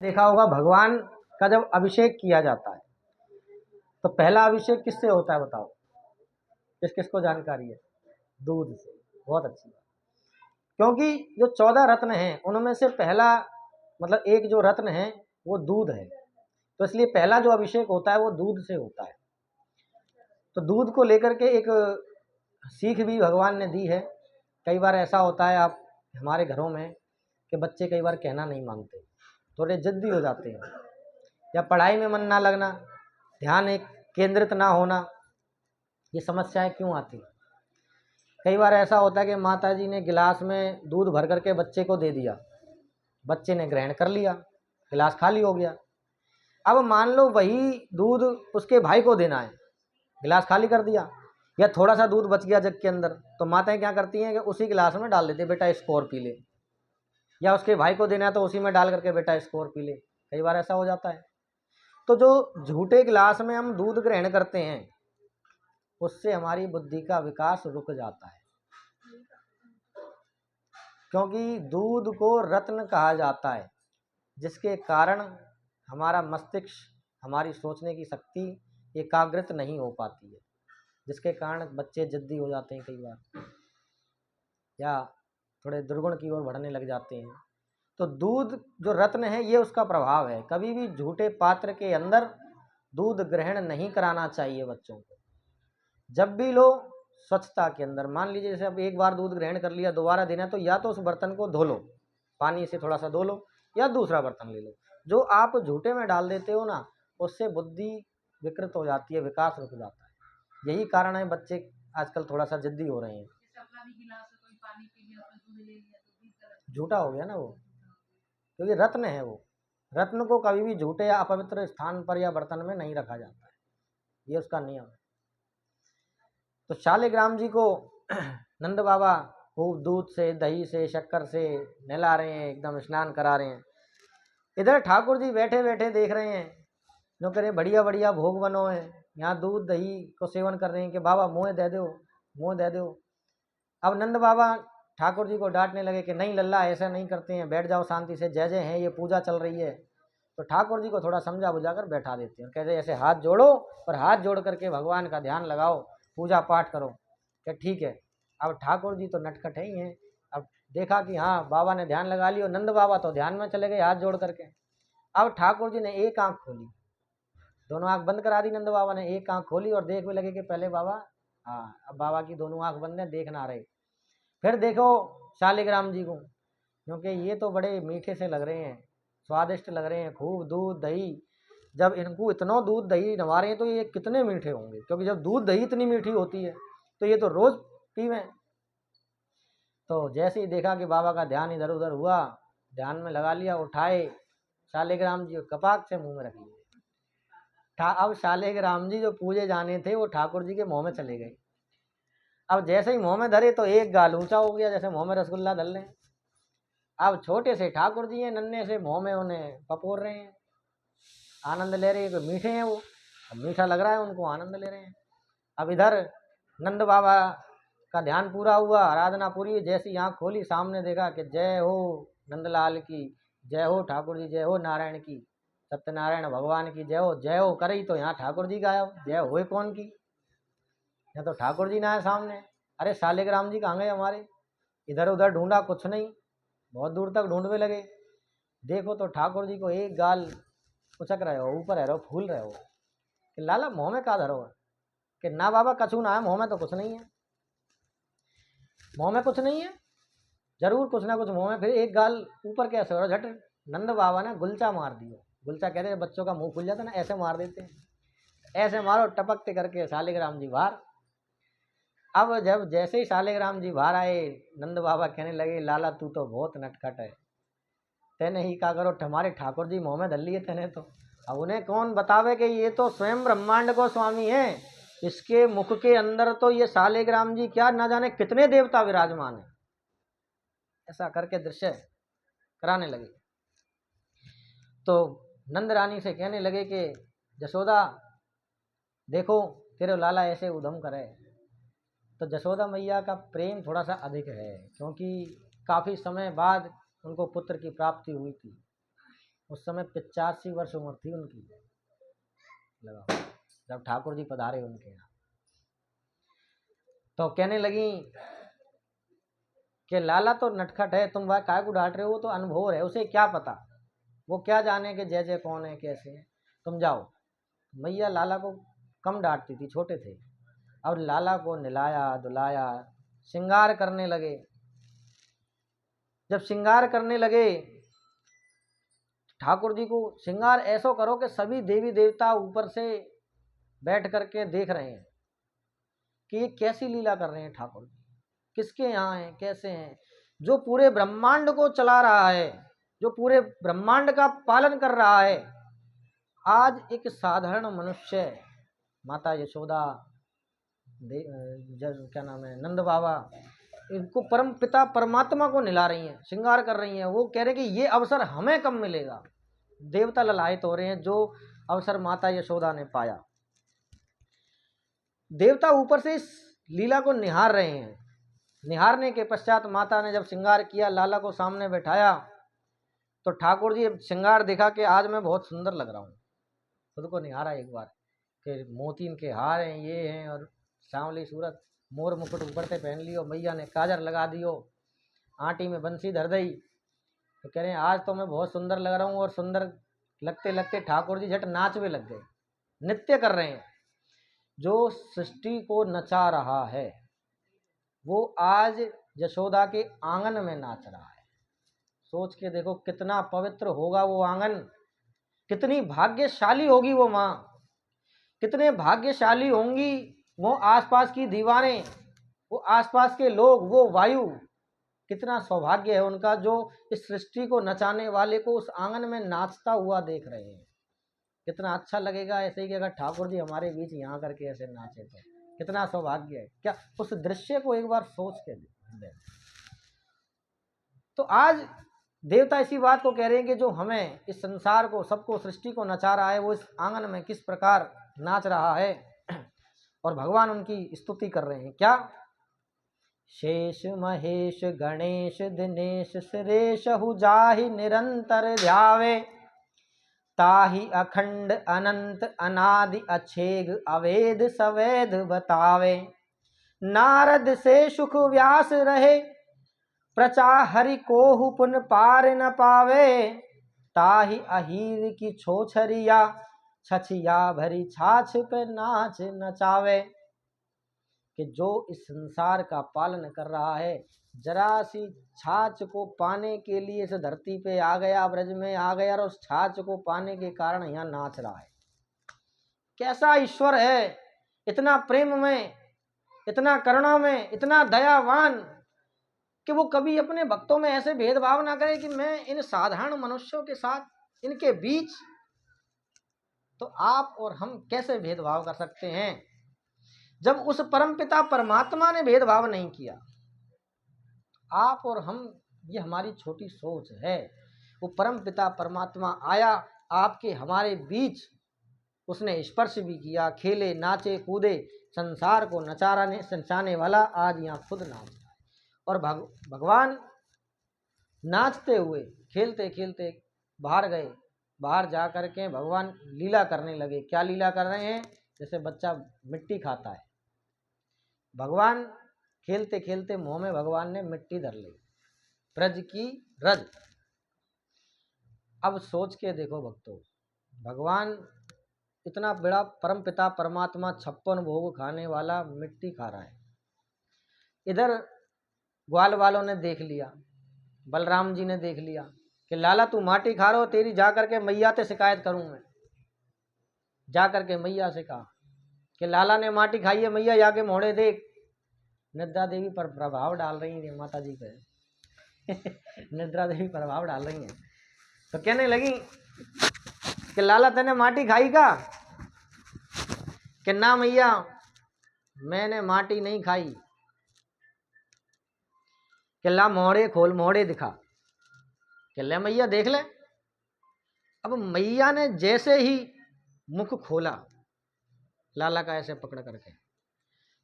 देखा होगा भगवान का जब अभिषेक किया जाता है तो पहला अभिषेक किससे होता है बताओ। किस किस को जानकारी है? दूध से। बहुत अच्छी बात। क्योंकि जो 14 रत्न हैं उनमें से पहला मतलब एक जो रत्न है वो दूध है, तो इसलिए पहला जो अभिषेक होता है वो दूध से होता है। तो दूध को लेकर के एक सीख भी भगवान ने दी है। कई बार ऐसा होता है आप हमारे घरों में कि बच्चे कई बार कहना नहीं मानते, थोड़े जिद्दी हो जाते हैं, या पढ़ाई में मन ना लगना, ध्यान एक केंद्रित ना होना, ये समस्याएं क्यों आती? कई बार ऐसा होता है कि माता जी ने गिलास में दूध भर करके बच्चे को दे दिया, बच्चे ने ग्रहण कर लिया, गिलास खाली हो गया। अब मान लो वही दूध उसके भाई को देना है, गिलास खाली कर दिया, या थोड़ा सा दूध बच गया जग के अंदर, तो माताएं क्या करती हैं कि उसी गिलास में डाल देते, बेटा इसको और पी ले। या उसके भाई को देना है तो उसी में डाल करके बेटा इसको और पी ले। कई बार ऐसा हो जाता है। तो जो झूठे गिलास में हम दूध ग्रहण करते हैं उससे हमारी बुद्धि का विकास रुक जाता है, क्योंकि दूध को रत्न कहा जाता है, जिसके कारण हमारा मस्तिष्क, हमारी सोचने की शक्ति एकाग्रित नहीं हो पाती है, जिसके कारण बच्चे जिद्दी हो जाते हैं कई बार, या थोड़े दुर्गुण की ओर बढ़ने लग जाते हैं। तो दूध जो रत्न है ये उसका प्रभाव है। कभी भी झूठे पात्र के अंदर दूध ग्रहण नहीं कराना चाहिए बच्चों को। जब भी लो स्वच्छता के अंदर, मान लीजिए जैसे अब एक बार दूध ग्रहण कर लिया, दोबारा देना है तो या तो उस बर्तन को धो लो, पानी से थोड़ा सा धो लो, या दूसरा बर्तन ले लो। जो आप झूठे में डाल देते हो ना, उससे बुद्धि विकृत हो जाती है, विकास रुक जाता है। यही कारण है बच्चे आजकल थोड़ा सा जिद्दी हो रहे हैं। झूठा हो गया ना वो, क्योंकि रत्न है वो। रत्न को कभी भी झूठे या अपवित्र स्थान पर या बर्तन में नहीं रखा जाता है, ये उसका नियम है। तो शालिग्राम जी को नंद बाबा खूब दूध से, दही से, शक्कर से नहला रहे हैं, एकदम स्नान करा रहे हैं। इधर ठाकुर जी बैठे बैठे देख रहे हैं, जो कह रहे बढ़िया बढ़िया भोग बनो है, यहाँ दूध दही को सेवन कर रहे हैं कि बाबा मुँह दे दो, मुँह दे दो। अब नंद बाबा ठाकुर जी को डांटने लगे कि नहीं लल्ला, ऐसा नहीं करते हैं, बैठ जाओ शांति से, जय जय है, ये पूजा चल रही है। तो ठाकुर जी को थोड़ा समझा बुझा कर बैठा देते हैं, कहते ऐसे हाथ जोड़ो और हाथ जोड़ करके भगवान का ध्यान लगाओ, पूजा पाठ करो। क्या ठीक है। अब ठाकुर जी तो नटखट ही हैं। अब देखा कि हाँ बाबा ने ध्यान लगा लिया, नंद बाबा तो ध्यान में चले गए हाथ जोड़ करके। अब ठाकुर जी ने एक आंख खोली, दोनों आंख बंद करा दी नंद बाबा ने, एक आंख खोली और देखने लगे कि पहले बाबा, हाँ अब बाबा की दोनों आंख बंद है, देख ना रहे। फिर देखो शालिग्राम जी को, क्योंकि ये तो बड़े मीठे से लग रहे हैं, स्वादिष्ट लग रहे हैं, खूब दूध दही। जब इनको इतना दूध दही नवा रहे हैं तो ये कितने मीठे होंगे, क्योंकि जब दूध दही इतनी मीठी होती है तो ये तो रोज पीवें। तो जैसे ही देखा कि बाबा का ध्यान इधर उधर हुआ, ध्यान में लगा लिया, उठाए शालिग्राम जी कपाक से मुंह में रख लिए। अब शालिग्राम जी जो पूजे जाने थे वो ठाकुर जी के मुंह में चले गए। अब जैसे ही मुंह में धरे तो एक गाल ऊंचा हो गया, जैसे मुंह में रसगुल्ला धर लें। अब छोटे से ठाकुर जी हैं, नन्हे से मुंह में उन्हें पपोर रहे हैं, आनंद ले रहे हैं, तो मीठे हैं वो, अब मीठा लग रहा है उनको, आनंद ले रहे हैं। अब इधर नंद बाबा का ध्यान पूरा हुआ, आराधना पूरी हुई, जैसी आँख खोली सामने देखा कि जय हो नंदलाल की, जय हो ठाकुर जी, जय हो नारायण की, सत्यनारायण भगवान की जय हो करी, तो यहाँ ठाकुर जी गायब, जय हो कौन की, यहाँ तो ठाकुर जी ना है सामने। अरे शालिग्राम जी कहाँ गए हमारे? इधर उधर ढूंढा, कुछ नहीं, बहुत दूर तक ढूंढने लगे। देखो तो ठाकुर जी को एक गाल उचक रहे हो, ऊपर रहे हो, फूल रहे हो कि लाला मुँह में का धरो है? कि ना बाबा कछू ना है, मुँह में तो कुछ नहीं है, मुँह में कुछ नहीं है, जरूर कुछ ना कुछ मुँह में। फिर एक गाल ऊपर कैसे हो रहा? झट नंद बाबा ने गुलचा मार दियो। गुलचा कहते हैं बच्चों का मुंह खुल जाता ना, ऐसे मार देते हैं, ऐसे मारो टपकते करके शालिग्राम जी बाहर। अब जब जैसे ही शालिग्राम जी बाहर आए, नंद बाबा कहने लगे लाला तू तो बहुत नटखट है, तेने ही का करो, हमारे ठाकुर जी मुँह में धर लिए तेने तो। अब उन्हें कौन बतावे कि ये तो स्वयं ब्रह्मांड को स्वामी है, इसके मुख के अंदर तो ये शालिग्राम जी क्या ना जाने कितने देवता विराजमान है। ऐसा करके दृश्य कराने लगे। तो नंद रानी से कहने लगे कि जसोदा देखो तेरे लाला ऐसे उधम करे। तो जसोदा मैया का प्रेम थोड़ा सा अधिक है, क्योंकि काफ़ी समय बाद उनको पुत्र की प्राप्ति हुई थी। उस समय 85 वर्ष उम्र थी उनकी, लगा जब ठाकुर जी पधारे उनके यहाँ। तो कहने लगी कि लाला तो नटखट है, तुम वह काय को डांट रहे हो, तो अनुभव है, उसे क्या पता, वो क्या जाने कि जय जय कौन है कैसे है, तुम जाओ। मैया लाला को कम डांटती थी, छोटे थे। अब लाला को नहलाया धुलाया, श्रृंगार करने लगे। जब श्रृंगार करने लगे, ठाकुर जी को श्रृंगार ऐसा करो कि सभी देवी देवता ऊपर से बैठ करके देख रहे हैं कि ये कैसी लीला कर रहे हैं ठाकुर जी, किसके यहाँ हैं, कैसे हैं। जो पूरे ब्रह्मांड को चला रहा है, जो पूरे ब्रह्मांड का पालन कर रहा है, आज एक साधारण मनुष्य, माता यशोदा, क्या नाम है, नंद बाबा, इनको परम पिता परमात्मा को निला रही हैं, श्रृंगार कर रही हैं। वो कह रहे हैं कि ये अवसर हमें कब मिलेगा। देवता ललायत हो रहे हैं जो अवसर माता यशोदा ने पाया। देवता ऊपर से इस लीला को निहार रहे हैं। निहारने के पश्चात माता ने जब श्रृंगार किया, लाला को सामने बैठाया, तो ठाकुर जी श्रृंगार दिखा कि आज मैं बहुत सुंदर लग रहा हूँ। खुद को निहारा एक बार कि मोती के हार हैं, ये हैं, और सांवली सूरत, मोर मुकुट ऊपर से पहन लियो, मैया ने काजर लगा दियो, आंटी में बंसी धर दी। तो कह रहे हैं आज तो मैं बहुत सुंदर लग रहा हूँ। और सुंदर लगते लगते ठाकुर जी झट नाचने लग गए, नृत्य कर रहे हैं। जो सृष्टि को नचा रहा है वो आज यशोदा के आंगन में नाच रहा है। सोच के देखो कितना पवित्र होगा वो आंगन, कितनी भाग्यशाली होगी वो माँ, कितने भाग्यशाली होंगी वो आसपास की दीवारें, वो आसपास के लोग, वो वायु, कितना सौभाग्य है उनका जो इस सृष्टि को नचाने वाले को उस आंगन में नाचता हुआ देख रहे हैं। कितना अच्छा लगेगा ऐसे ही कि अगर ठाकुर जी हमारे बीच यहाँ करके ऐसे नाचे तो कितना सौभाग्य है। क्या उस दृश्य को एक बार सोच के दे। तो आज देवता इसी बात को कह रहे हैं कि जो हमें इस संसार को, सबको, सृष्टि को नचा रहा है, वो इस आंगन में किस प्रकार नाच रहा है। और भगवान उनकी स्तुति कर रहे हैं। क्या? शेष महेश गणेश दिनेश सुरेश जाहि निरंतर ध्यावे, ताहि अखंड अनंत अनादि अछेग अवेद सवेद बतावे। नारद से सुख व्यास रहे, प्रचा हरि कोहु पुन पार न पावे। ताहि अहीर की छोछरिया, छछिया भरी छाछ पे नाच नचावे। कि जो इस संसार का पालन कर रहा है, जरा सी छाछ को पाने के लिए इस धरती पे आ गया, ब्रज में आ गया, और उस छाछ को पाने के कारण यहाँ नाच रहा है। कैसा ईश्वर है, इतना प्रेम में, इतना करुणा में, इतना दयावान, कि वो कभी अपने भक्तों में ऐसे भेदभाव ना करे कि मैं इन साधारण मनुष्यों के साथ, इनके बीच, तो आप और हम कैसे भेदभाव कर सकते हैं जब उस परमपिता परमात्मा ने भेदभाव नहीं किया। आप और हम, ये हमारी छोटी सोच है। वो परमपिता परमात्मा आया आपके हमारे बीच, उसने स्पर्श भी किया, खेले नाचे कूदे, संसार को नचाने वाला आज यहाँ खुद नाच रहा है। और भगवान नाचते हुए, खेलते खेलते बाहर गए। बाहर जा कर के भगवान लीला करने लगे। क्या लीला कर रहे हैं? जैसे बच्चा मिट्टी खाता है, भगवान खेलते खेलते मुंह में भगवान ने मिट्टी धर ली, ब्रज की रज। अब सोच के देखो भक्तों, भगवान इतना बड़ा परम पिता परमात्मा 56 भोग खाने वाला मिट्टी खा रहा है। इधर ग्वाल वालों ने देख लिया, बलराम जी ने देख लिया कि लाला तू माटी खा रहे हो, तेरी जा करके मैया से शिकायत करूं मैं। जा करके मैया से कहा कि लाला ने माटी खाई है, मैया जाके मोड़े देख। निद्रा देवी पर प्रभाव डाल रही है माता जी पे निद्रा देवी प्रभाव डाल रही हैं। तो कहने लगी कि लाला तेने माटी खाई का? कि ना मैया, मैंने माटी नहीं खाई। कि ला मोड़े खोल, मोड़े दिखा। कि ले मैया देख ले। अब मैया ने जैसे ही मुख खोला लाला का ऐसे पकड़ करके,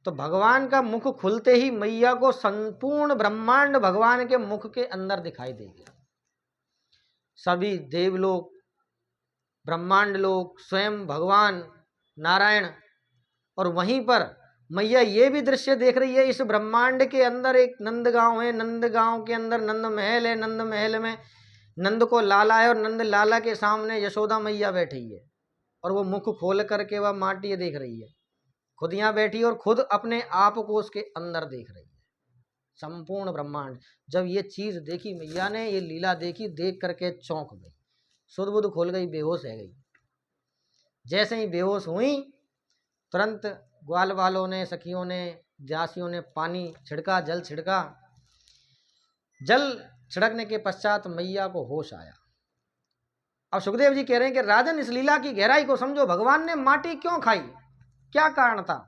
तो भगवान का मुख खुलते ही मैया को संपूर्ण ब्रह्मांड भगवान के मुख के अंदर दिखाई दे गया। सभी देवलोक, ब्रह्मांड लोक, स्वयं भगवान नारायण, और वहीं पर मैया ये भी दृश्य देख रही है, इस ब्रह्मांड के अंदर एक नंदगांव है, नंदगांव के अंदर नंद महल है, नंद महल में नंद को लाला है और नंद लाला के सामने यशोदा मैया बैठी है और वो मुख खोल करके वह माटी देख रही है, खुद यहाँ बैठी और खुद अपने आप को उसके अंदर देख रही है, संपूर्ण ब्रह्मांड। जब ये चीज देखी मैया ने, ये लीला देखी, देख करके चौंक गई, सुध बुध खोल गई, बेहोश है गई। जैसे ही बेहोश हुई तुरंत ग्वाल वालों ने, सखियों ने, दासियों ने पानी छिड़का, जल छिड़का। जल छिड़कने के पश्चात मैया को होश आया। अब सुखदेव जी कह रहे हैं कि राजन, इस लीला की गहराई को समझो, भगवान ने माटी क्यों खाई, क्या कारण था?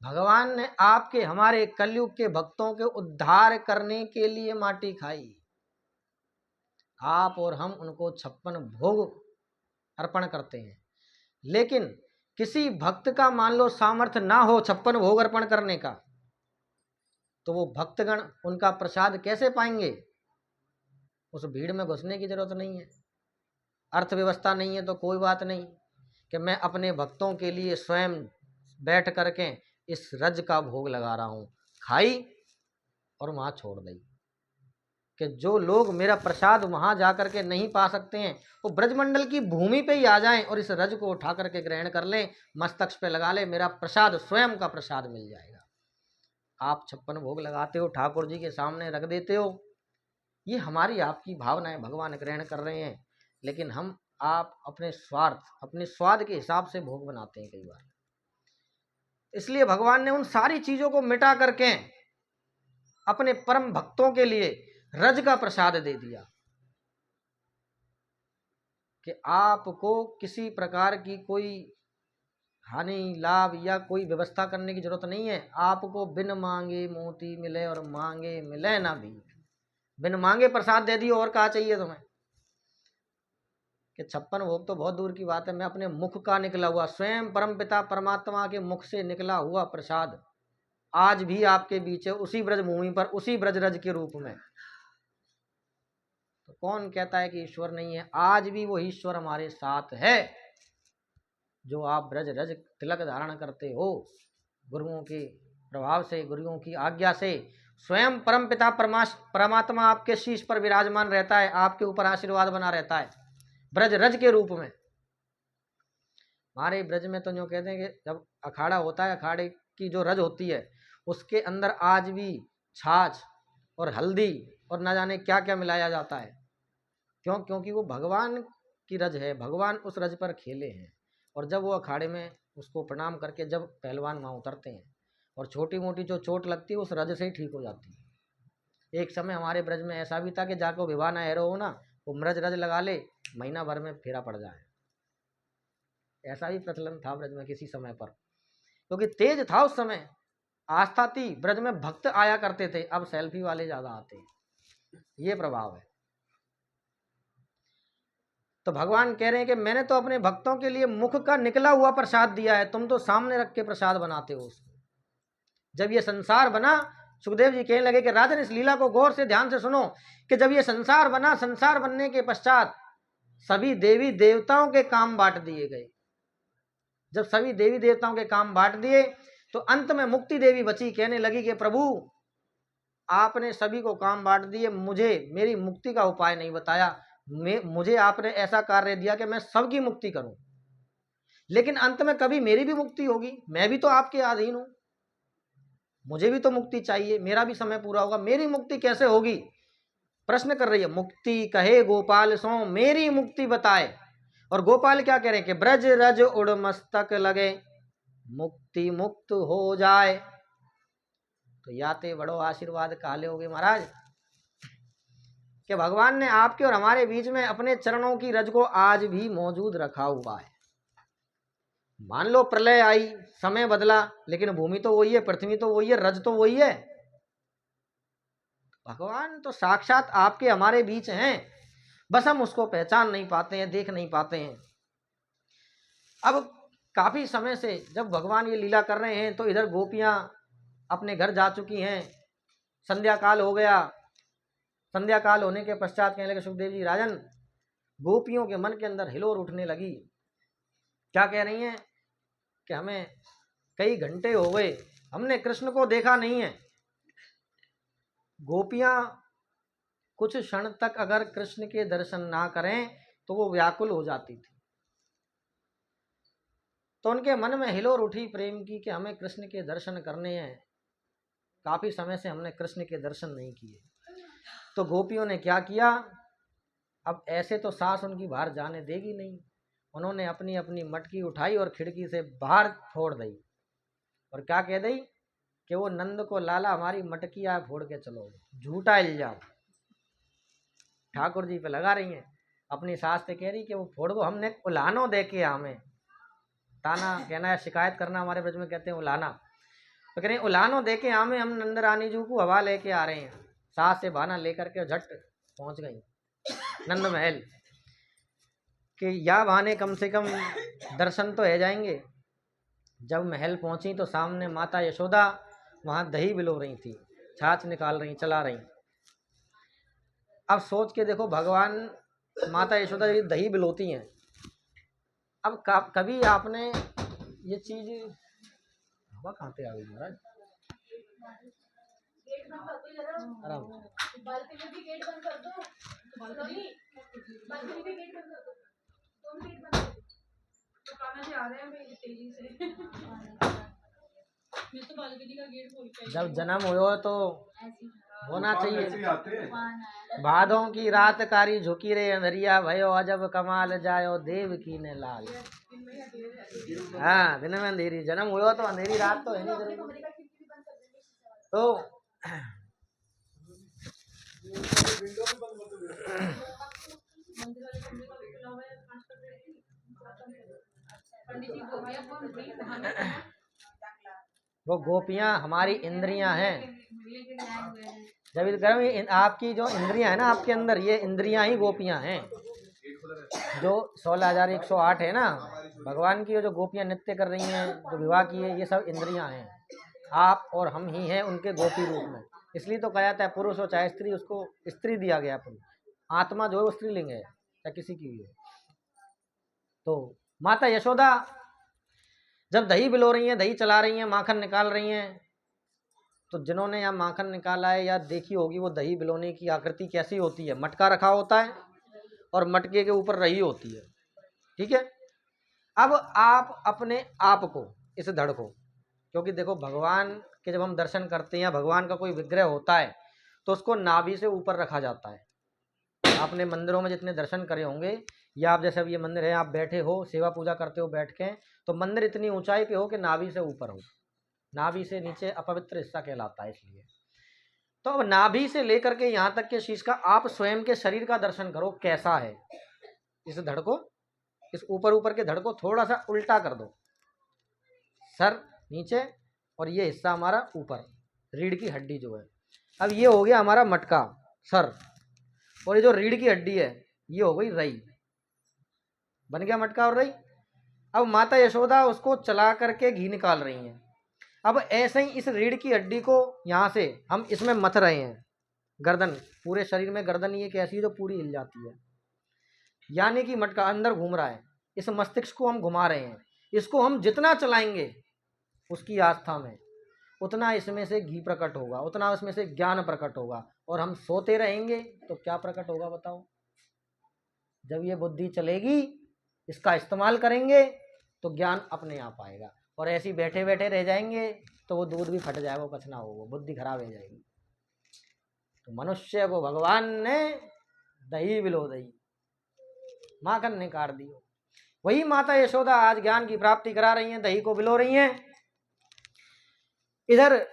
भगवान ने आपके, हमारे कलयुग के भक्तों के उद्धार करने के लिए माटी खाई। आप और हम उनको 56 भोग अर्पण करते हैं, लेकिन किसी भक्त का मान लो सामर्थ्य ना हो 56 भोग अर्पण करने का, तो वो भक्तगण उनका प्रसाद कैसे पाएंगे? उस भीड़ में घुसने की जरूरत नहीं है, अर्थव्यवस्था नहीं है तो कोई बात नहीं कि मैं अपने भक्तों के लिए स्वयं बैठ करके इस रज का भोग लगा रहा हूँ, खाई और वहाँ छोड़ दी। कि जो लोग मेरा प्रसाद वहाँ जा कर के नहीं पा सकते हैं, वो ब्रजमंडल की भूमि पे ही आ जाएं और इस रज को उठा करके ग्रहण कर लें, मस्तक पे लगा ले, मेरा प्रसाद, स्वयं का प्रसाद मिल जाएगा। आप 56 भोग लगाते हो, ठाकुर जी के सामने रख देते हो, ये हमारी आपकी भावना है, भगवान ग्रहण कर रहे हैं, लेकिन हम आप अपने स्वार्थ, अपने स्वाद के हिसाब से भोग बनाते हैं कई बार। इसलिए भगवान ने उन सारी चीजों को मिटा करके अपने परम भक्तों के लिए रज का प्रसाद दे दिया कि आपको किसी प्रकार की कोई हानि, लाभ या कोई व्यवस्था करने की जरूरत नहीं है। आपको बिन मांगे मोती मिले और मांगे मिले ना भी, बिन मांगे प्रसाद दे दियो, और क्या चाहिए तुम्हें? कि 56 भोग तो बहुत दूर की बात है, मैं अपने मुख का निकला हुआ, स्वयं परमपिता परमात्मा के मुख से निकला हुआ प्रसाद आज भी आपके बीच है, उसी ब्रजभूमि पर, उसी ब्रजरज के रूप में। तो कौन कहता है कि ईश्वर नहीं है? आज भी वो ईश्वर हमारे साथ है, जो आप ब्रज रज तिलक धारण करते हो, गुरुओं के प्रभाव से, गुरुओं की आज्ञा से स्वयं परमपिता परमात्मा आपके शीश पर विराजमान रहता है, आपके ऊपर आशीर्वाद बना रहता है ब्रज रज के रूप में। हमारे ब्रज में तो जो कहते हैं कि जब अखाड़ा होता है, अखाड़े की जो रज होती है उसके अंदर आज भी छाछ और हल्दी और न जाने क्या क्या मिलाया जाता है। क्यों? क्योंकि वो भगवान की रज है, भगवान उस रज पर खेले हैं। और जब वो अखाड़े में उसको प्रणाम करके जब पहलवान वहाँ उतरते हैं और छोटी मोटी जो चोट लगती है उस रज से ही ठीक हो जाती है। एक समय हमारे ब्रज में ऐसा भी था कि जाके वो विवाह ना एरो हो ना, वो मृज रज लगा ले, महीना भर में फेरा पड़ जाए, ऐसा भी प्रचलन था ब्रज में किसी समय पर, क्योंकि तेज था उस समय, आस्था थी, ब्रज में भक्त आया करते थे। अब सेल्फी वाले ज्यादा आते हैं, ये प्रभाव है। तो भगवान कह रहे हैं कि मैंने तो अपने भक्तों के लिए मुख का निकला हुआ प्रसाद दिया है, तुम तो सामने रख के प्रसाद बनाते हो उसको। जब ये संसार बना, सुखदेव जी कहने लगे कि राजन, इस लीला को गौर से ध्यान से सुनो, कि जब ये संसार बना, संसार बनने के पश्चात सभी देवी देवताओं के काम बांट दिए गए। जब सभी देवी देवताओं के काम बांट दिए तो अंत में मुक्ति देवी बची, कहने लगी कि प्रभु आपने सभी को काम बांट दिए, मुझे मेरी मुक्ति का उपाय नहीं बताया, मुझे आपने ऐसा कार्य दिया कि मैं सबकी मुक्ति करूं, लेकिन अंत में कभी मेरी भी मुक्ति होगी, मैं भी तो आपके अधीन हूं, मुझे भी तो मुक्ति चाहिए, मेरा भी समय पूरा होगा, मेरी मुक्ति कैसे होगी? प्रश्न कर रही है। मुक्ति कहे गोपाल सो मेरी मुक्ति बताए। और गोपाल क्या कह रहे हैं कि ब्रज रज उड़ मस्तक लगे, मुक्ति मुक्त हो जाए। तो याते बड़ो आशीर्वाद काले होगे महाराज, कि भगवान ने आपके और हमारे बीच में अपने चरणों की रज को आज भी मौजूद रखा हुआ है। मान लो प्रलय आई, समय बदला, लेकिन भूमि तो वही है, पृथ्वी तो वही है, रज तो वही है। भगवान तो साक्षात आपके हमारे बीच हैं, बस हम उसको पहचान नहीं पाते हैं, देख नहीं पाते हैं। अब काफी समय से जब भगवान ये लीला कर रहे हैं तो इधर गोपियां अपने घर जा चुकी हैं, संध्या काल हो गया। संध्या काल होने के पश्चात कहने लगे सुखदेव जी, राजन गोपियों के मन के अंदर हिलोर उठने लगी। क्या कह रही हैं कि हमें कई घंटे हो गए, हमने कृष्ण को देखा नहीं है। गोपियां कुछ क्षण तक अगर कृष्ण के दर्शन ना करें तो वो व्याकुल हो जाती थी। तो उनके मन में हिलोर उठी प्रेम की कि हमें कृष्ण के दर्शन करने हैं, काफी समय से हमने कृष्ण के दर्शन नहीं किए। तो गोपियों ने क्या किया, अब ऐसे तो सास उनकी बाहर जाने देगी नहीं, उन्होंने अपनी अपनी मटकी उठाई और खिड़की से बाहर फोड़ दी और क्या कह दी कि वो नंद को लाला हमारी मटकियाँ फोड़ के चलो। झूठा इल्जाम ठाकुर जी पे लगा रही हैं। अपनी सास से कह रही कि वो फोड़ दो, हमने उलानो दे के हमें ताना कहना है, शिकायत करना हमारे ब्रज में कहते हैं उलाना। तो कह रहे उलानो दे के हमें, हम नंद रानी जी को हवा लेके आ रहे हैं। सास से बहाना लेकर के झट पहुंच गई नंद महल कि या बहाने कम से कम दर्शन तो है जाएंगे। जब महल पहुंची तो सामने माता यशोदा वहां दही बिलो रही थी, छाछ निकाल रही, चला रही। अब सोच के देखो, भगवान माता यशोदा जी दही बिलोती हैं। अब कभी आपने ये चीज, हवा कहाँ पे आ गई महाराज, आराम जब जन्म हो तो होना चाहिए। भादों की रात कारी झुकी रे अंधरिया भयो अजब कमाल जायो देव की ने लाल। हाँ, दिन में अंधेरी, जन्म हुआ तो अंधेरी रात तो है नहीं जरूर। तो वो गोपियां हमारी इंद्रियां हैं। जब करो आपकी जो इंद्रियां है ना आपके अंदर, ये इंद्रियां ही गोपियां हैं। जो 16,108 है ना भगवान की, जो गोपियां नृत्य कर रही हैं, जो विवाह की है, ये सब इंद्रियां हैं। आप और हम ही हैं उनके गोपी रूप में। इसलिए तो कहा जाता है पुरुष हो चाहे स्त्री, उसको स्त्री दिया गया पुरुष, आत्मा जो है वो स्त्रीलिंग है, चाहे किसी की भी हो। तो माता यशोदा जब दही बिलो रही हैं, दही चला रही हैं, माखन निकाल रही हैं, तो जिन्होंने यहाँ माखन निकाला है या देखी होगी वो दही बिलोने की आकृति कैसी होती है। मटका रखा होता है और मटके के ऊपर रही होती है, ठीक है। अब आप अपने आप को, इस धड़ को, क्योंकि देखो भगवान के जब हम दर्शन करते हैं, भगवान का कोई विग्रह होता है तो उसको नाभि से ऊपर रखा जाता है। आपने मंदिरों में जितने दर्शन करे होंगे, या आप जैसे अब ये मंदिर है, आप बैठे हो सेवा पूजा करते हो बैठ के, तो मंदिर इतनी ऊंचाई पे हो कि नाभि से ऊपर हो, नाभि से नीचे अपवित्र हिस्सा कहलाता है। इसलिए तो अब नाभि से लेकर के यहाँ तक के शीश का आप स्वयं के शरीर का दर्शन करो कैसा है। इस धड़ को, इस ऊपर ऊपर के धड़ को थोड़ा सा उल्टा कर दो, सर नीचे और ये हिस्सा हमारा ऊपर, रीढ़ की हड्डी जो है। अब ये हो गया हमारा मटका सर, और ये जो रीढ़ की हड्डी है ये हो गई रई, बन गया मटका और रई। अब माता यशोदा उसको चला करके घी निकाल रही हैं। अब ऐसे ही इस रीढ़ की हड्डी को यहाँ से हम इसमें मथ रहे हैं, गर्दन, पूरे शरीर में गर्दन ये कैसी है जो पूरी हिल जाती है, यानी कि मटका अंदर घूम रहा है। इस मस्तिष्क को हम घुमा रहे हैं, इसको हम जितना चलाएंगे उसकी आस्था में, उतना इसमें से घी प्रकट होगा, उतना उसमें से ज्ञान प्रकट होगा। और हम सोते रहेंगे तो क्या प्रकट होगा बताओ। जब ये बुद्धि चलेगी, इसका इस्तेमाल करेंगे तो ज्ञान अपने आप आएगा। और ऐसे बैठे बैठे रह जाएंगे तो वो दूध भी फट जाएगा, वो पचना होगा, बुद्धि खराब हो जाएगी। तो मनुष्य को भगवान ने दही बिलो दही, माखन ने काट दियो। वही माता यशोदा आज ज्ञान की प्राप्ति करा रही हैं, दही को बिलो रही हैं। इधर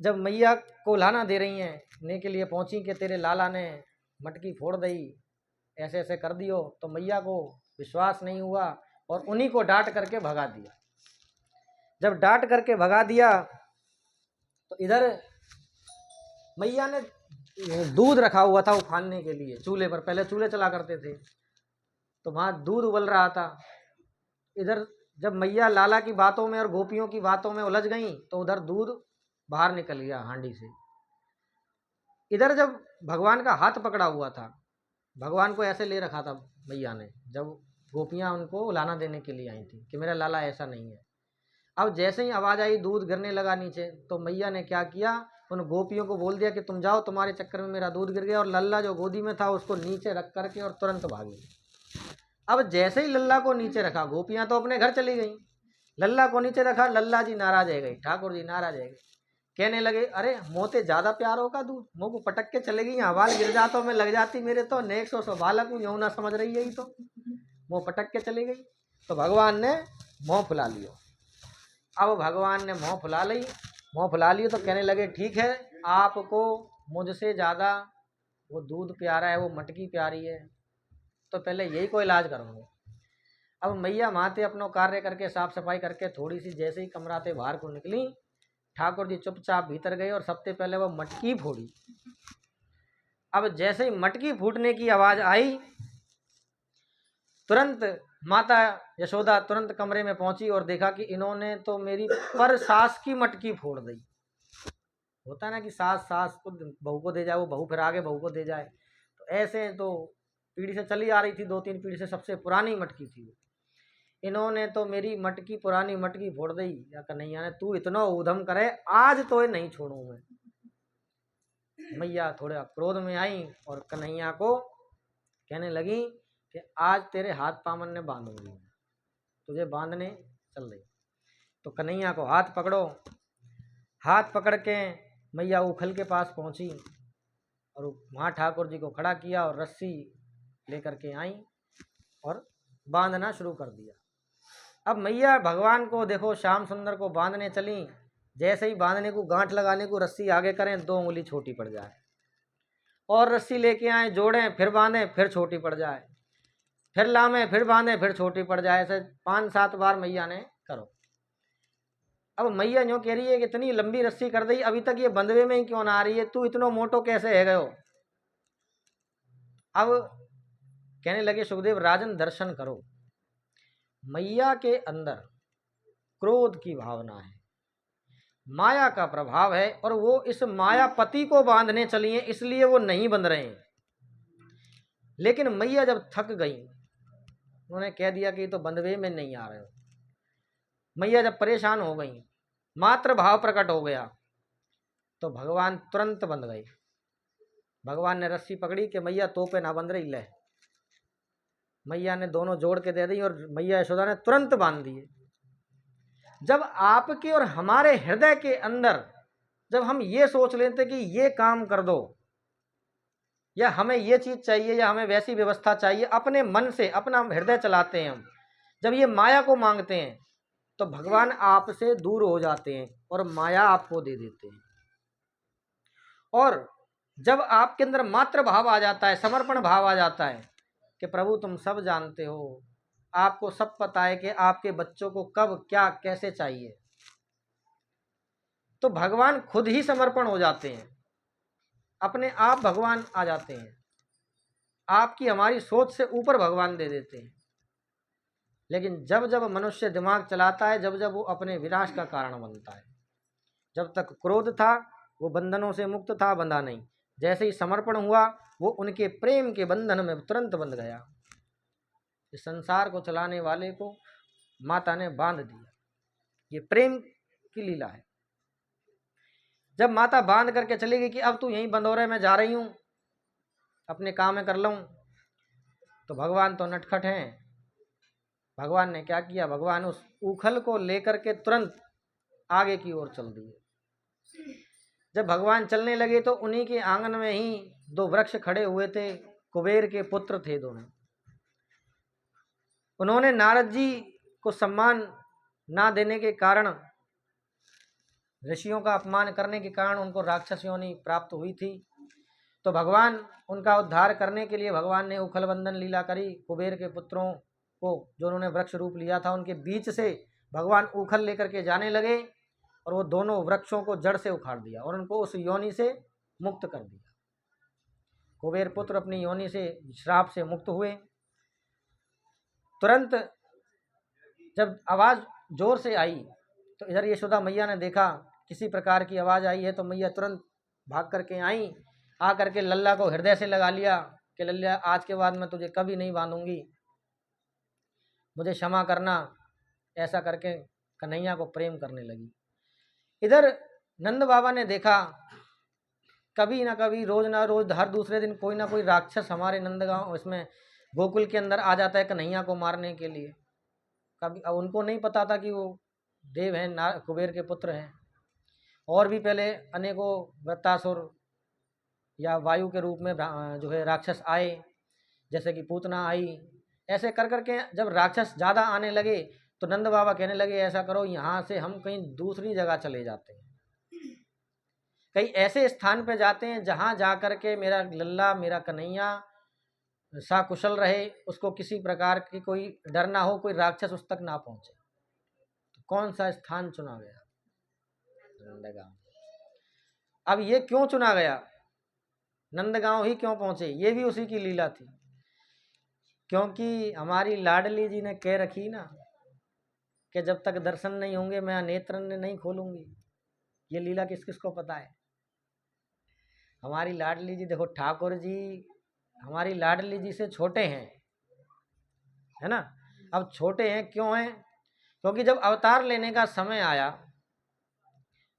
जब मैया को लाना दे रही हैं, ने के लिए पहुंची कि तेरे लाला ने मटकी फोड़ दी, ऐसे ऐसे कर दियो, तो मैया को विश्वास नहीं हुआ और उन्हीं को डांट करके भगा दिया। जब डांट करके भगा दिया तो इधर मैया ने दूध रखा हुआ था उफानने के लिए चूल्हे पर, पहले चूल्हे चला करते थे, तो वहां दूध उबल रहा था। इधर जब मैया लाला की बातों में और गोपियों की बातों में उलझ गई तो उधर दूध बाहर निकल गया हांडी से। इधर जब भगवान का हाथ पकड़ा हुआ था भगवान को ऐसे ले रखा था मैया ने, जब गोपियाँ उनको लाना देने के लिए आई थी कि मेरा लाला ऐसा नहीं है। अब जैसे ही आवाज़ आई दूध गिरने लगा नीचे, तो मैया ने क्या किया, उन गोपियों को बोल दिया कि तुम जाओ, तुम्हारे चक्कर में मेरा दूध गिर गया, और लल्ला जो गोदी में था उसको नीचे रख करके और तुरंत भागी। अब जैसे ही लल्ला को नीचे रखा, गोपियाँ तो अपने घर चली गई, लल्ला को नीचे रखा, लल्ला जी नाराज है गई, ठाकुर जी नाराज है गए, कहने लगे अरे मोते ज़्यादा प्यार होगा दूध, मुँह को पटक के चले गई, यहाँ बाल गिर जाता मैं लग जाती, मेरे तो नेक सौ बालक हूँ, यूँ ना समझ रही है, तो मुँह पटक के चली गई। तो भगवान ने मुँह फुला लियो। अब भगवान ने मुँह फुला ली, मुँह फुला लियो तो कहने लगे ठीक है, आपको मुझसे ज़्यादा वो दूध प्यारा है, वो मटकी प्यारी है, तो पहले यही को इलाज करूँगा। अब मैया माते अपनो कार्य करके साफ सफाई करके थोड़ी सी जैसे ही कमराते बाहर को निकली, ठाकुर जी चुपचाप भीतर गए और सबसे पहले वो मटकी फोड़ी। अब जैसे ही मटकी फूटने की आवाज़ आई, तुरंत माता यशोदा तुरंत कमरे में पहुंची और देखा कि इन्होंने तो मेरी पर सास की मटकी फोड़ दी। होता है ना कि सास को बहू को दे जाए, वो बहू फिर आगे बहू को दे जाए, तो ऐसे तो पीढ़ी से चली आ रही थी, 2-3 पीढ़ी से सबसे पुरानी मटकी थी। इन्होंने तो मेरी मटकी, पुरानी मटकी फोड़ दी। या कन्हैया ने तू इतना उधम करे, आज तो ये नहीं छोड़ूं मैं। मैया थोड़ा क्रोध में आई और कन्हैया को कहने लगी कि आज तेरे हाथ पामन ने बांधूंगी, तुझे बांधने चल रही। तो कन्हैया को हाथ पकड़ो, हाथ पकड़ के मैया उखल के पास पहुंची और वहाँ ठाकुर जी को खड़ा किया और रस्सी लेकर के आई और बांधना शुरू कर दिया। अब मैया भगवान को देखो, श्याम सुंदर को बांधने चली, जैसे ही बांधने को गांठ लगाने को रस्सी आगे करें, 2 उंगली छोटी पड़ जाए, और रस्सी लेके आए, जोड़ें, फिर बांधें, फिर छोटी पड़ जाए, फिर लामें, फिर बांधें, फिर छोटी पड़ जाए, ऐसे 5-7 बार मैया ने करो। अब मैया यूँ कह रही है कि इतनी लंबी रस्सी कर दी, अभी तक ये बंधवे में ही क्यों ना आ रही है, तू इतना मोटो कैसे है गयो। अब कहने लगे सुखदेव राजन दर्शन करो, मैया के अंदर क्रोध की भावना है, माया का प्रभाव है, और वो इस मायापति को बांधने चली हैं, इसलिए वो नहीं बंध रहे हैं। लेकिन मैया जब थक गई, उन्होंने कह दिया कि तो बंधवे में नहीं आ रहे हो। मैया जब परेशान हो गई, मात्र भाव प्रकट हो गया, तो भगवान तुरंत बंध गए। भगवान ने रस्सी पकड़ी कि मैया तो पे ना बंध रही, ले। मैया ने दोनों जोड़ के दे दी और मैया यशोदा ने तुरंत बांध दिए। जब आपके और हमारे हृदय के अंदर जब हम ये सोच लेते कि ये काम कर दो, या हमें ये चीज़ चाहिए, या हमें वैसी व्यवस्था चाहिए, अपने मन से अपना हृदय चलाते हैं हम, जब ये माया को मांगते हैं, तो भगवान आपसे दूर हो जाते हैं और माया आपको दे देते हैं। और जब आपके अंदर मात्र भाव आ जाता है, समर्पण भाव आ जाता है कि प्रभु तुम सब जानते हो, आपको सब पता है कि आपके बच्चों को कब क्या कैसे चाहिए, तो भगवान खुद ही समर्पण हो जाते हैं, अपने आप भगवान आ जाते हैं, आपकी हमारी सोच से ऊपर भगवान दे देते हैं। लेकिन जब जब मनुष्य दिमाग चलाता है, जब जब वो अपने विनाश का कारण बनता है। जब तक क्रोध था वो बंधनों से मुक्त था, बंधा नहीं। जैसे ही समर्पण हुआ, वो उनके प्रेम के बंधन में तुरंत बंध गया। इस संसार को चलाने वाले को माता ने बांध दिया, ये प्रेम की लीला है। जब माता बांध करके चली गई कि अब तू यहीं बंद हो रहा है, मैं जा रही हूँ, अपने काम में कर लूँ, तो भगवान तो नटखट हैं। भगवान ने क्या किया, भगवान उस उखल को लेकर के तुरंत आगे की ओर चल दिए। जब भगवान चलने लगे तो उन्हीं के आंगन में ही 2 वृक्ष खड़े हुए थे, कुबेर के पुत्र थे दोनों। उन्होंने नारद जी को सम्मान ना देने के कारण, ऋषियों का अपमान करने के कारण उनको राक्षस योनि प्राप्त हुई थी। तो भगवान उनका उद्धार करने के लिए भगवान ने उखल बंधन लीला करी। कुबेर के पुत्रों को, जो उन्होंने वृक्ष रूप लिया था, उनके बीच से भगवान उखल लेकर के जाने लगे और वो दोनों वृक्षों को जड़ से उखाड़ दिया और उनको उस योनि से मुक्त कर दिया। कुबेर पुत्र अपनी योनि से, श्राप से मुक्त हुए। तुरंत जब आवाज़ जोर से आई तो इधर यशोदा मैया ने देखा किसी प्रकार की आवाज़ आई है, तो मैया तुरंत भाग करके आई, आ करके लल्ला को हृदय से लगा लिया कि लल्ला आज के बाद मैं तुझे कभी नहीं बांधूंगी, मुझे क्षमा करना। ऐसा करके कन्हैया को प्रेम करने लगी। इधर नंद बाबा ने देखा कभी ना कभी, रोज ना रोज, हर दूसरे दिन कोई ना कोई राक्षस हमारे नंदगांव इसमें गोकुल के अंदर आ जाता है कन्हैया को मारने के लिए। कभी अब उनको नहीं पता था कि वो देव हैं, कुबेर के पुत्र हैं। और भी पहले अनेकों वृत्तासुर या वायु के रूप में जो है राक्षस आए, जैसे कि पूतना आई। ऐसे कर करके जब राक्षस ज़्यादा आने लगे तो नंद बाबा कहने लगे ऐसा करो, यहाँ से हम कहीं दूसरी जगह चले जाते हैं, कहीं ऐसे स्थान पे जाते हैं जहाँ जा कर के मेरा लल्ला, मेरा कन्हैया साकुशल रहे, उसको किसी प्रकार की कोई डर ना हो, कोई राक्षस उस तक ना पहुँचे। तो कौन सा स्थान चुना गया? नंदगांव। अब ये क्यों चुना गया, नंदगांव ही क्यों पहुँचे? ये भी उसी की लीला थी, क्योंकि हमारी लाडली जी ने कह रखी ना कि जब तक दर्शन नहीं होंगे मैं नेत्र नहीं खोलूंगी। ये लीला किस किस को पता है? हमारी लाडली जी, देखो ठाकुर जी हमारी लाडली जी से छोटे हैं, है ना। अब छोटे हैं क्यों हैं? क्योंकि जब अवतार लेने का समय आया